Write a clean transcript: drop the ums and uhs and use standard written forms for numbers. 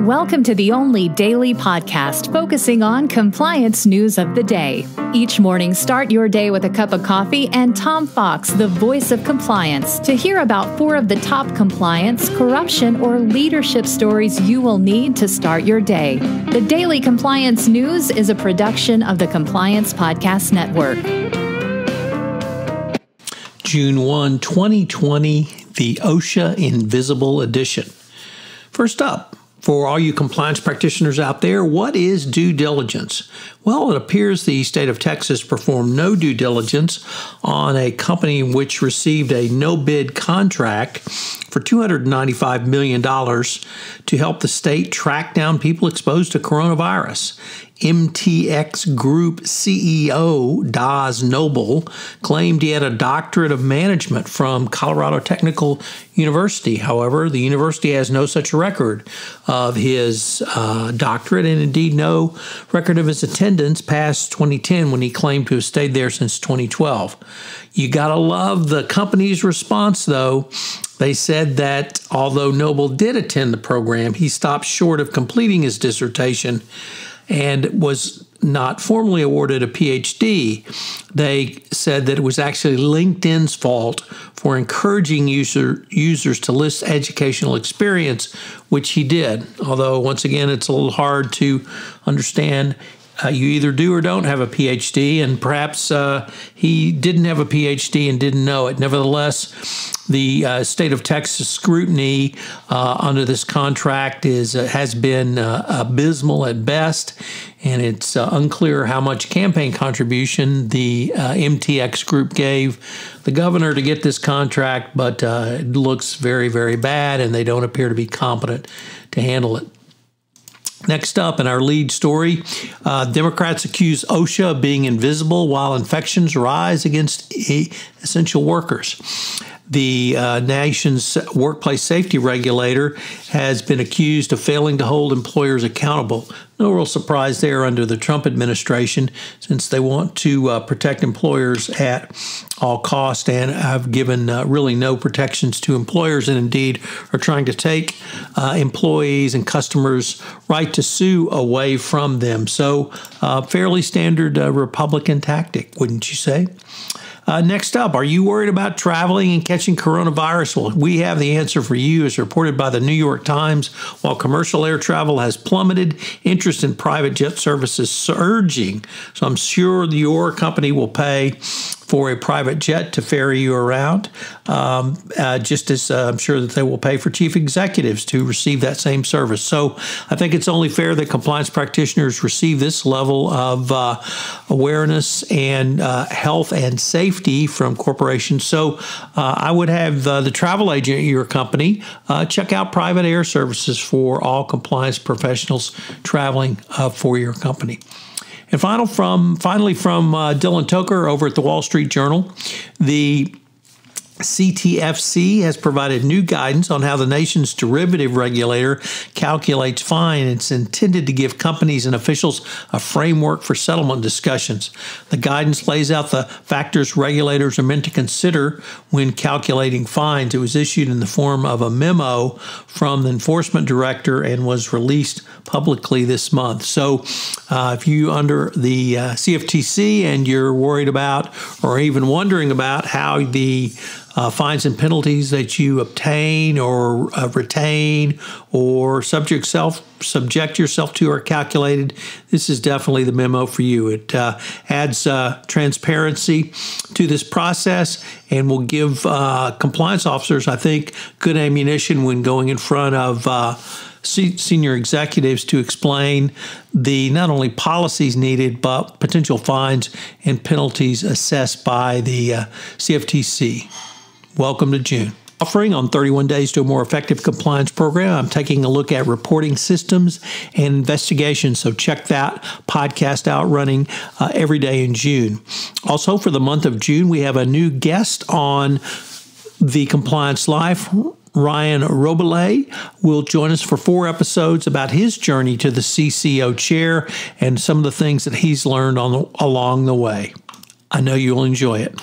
Welcome to the only daily podcast focusing on compliance news of the day. Each morning, start your day with a cup of coffee and Tom Fox, the voice of compliance, to hear about 4 of the top compliance, corruption, or leadership stories you will need to start your day. The Daily Compliance News is a production of the Compliance Podcast Network. June 1, 2020, the OSHA Invisible Edition. First up, for all you compliance practitioners out there, what is due diligence? Well, it appears the state of Texas performed no due diligence on a company which received a no-bid contract for $295 million to help the state track down people exposed to coronavirus. MTX Group CEO Daz Noble claimed he had a doctorate of management from Colorado Technical University. However, the university has no such record of his doctorate and indeed no record of his attendance past 2010 when he claimed to have stayed there since 2012. You gotta love the company's response, though. They said that although Noble did attend the program, he stopped short of completing his dissertation and was not formally awarded a PhD. They said that it was actually LinkedIn's fault for encouraging users to list educational experience, which he did. Although, once again, it's a little hard to understand. You either do or don't have a PhD, and perhaps he didn't have a PhD and didn't know it. Nevertheless, the state of Texas scrutiny under this contract has been abysmal at best, and it's unclear how much campaign contribution the MTX Group gave the governor to get this contract, but it looks very, very bad, and they don't appear to be competent to handle it. Next up, in our lead story, Democrats accuse OSHA of being invisible while infections rise against essential workers. The nation's workplace safety regulator has been accused of failing to hold employers accountable. No real surprise there under the Trump administration, since they want to protect employers at all costs and have given really no protections to employers, and indeed are trying to take employees and customers' right to sue away from them. So fairly standard Republican tactic, wouldn't you say? Next up, are you worried about traveling and catching coronavirus? Well, we have the answer for you, as reported by the New York Times. While commercial air travel has plummeted, interest in private jet services surging. So I'm sure your company will pay for a private jet to ferry you around, just as I'm sure that they will pay for chief executives to receive that same service. So I think it's only fair that compliance practitioners receive this level of awareness and health and safety from corporations. So I would have the travel agent at your company check out private air services for all compliance professionals traveling for your company. And finally from Dylan Toker over at the Wall Street Journal, the CFTC has provided new guidance on how the nation's derivative regulator calculates fine. It's intended to give companies and officials a framework for settlement discussions. The guidance lays out the factors regulators are meant to consider when calculating fines. It was issued in the form of a memo from the enforcement director and was released publicly this month. So if you under the CFTC and you're worried about or even wondering about how the fines and penalties that you obtain or retain or subject yourself to are calculated, this is definitely the memo for you. It adds transparency to this process and will give compliance officers, I think, good ammunition when going in front of senior executives to explain the not only policies needed, but potential fines and penalties assessed by the CFTC. Welcome to June. Offering on 31 Days to a More Effective Compliance Program, I'm taking a look at reporting systems and investigations. So check that podcast out, running every day in June. Also, for the month of June, we have a new guest on the Compliance Life. Ryan Robillé will join us for 4 episodes about his journey to the CCO chair and some of the things that he's learned along the way. I know you'll enjoy it.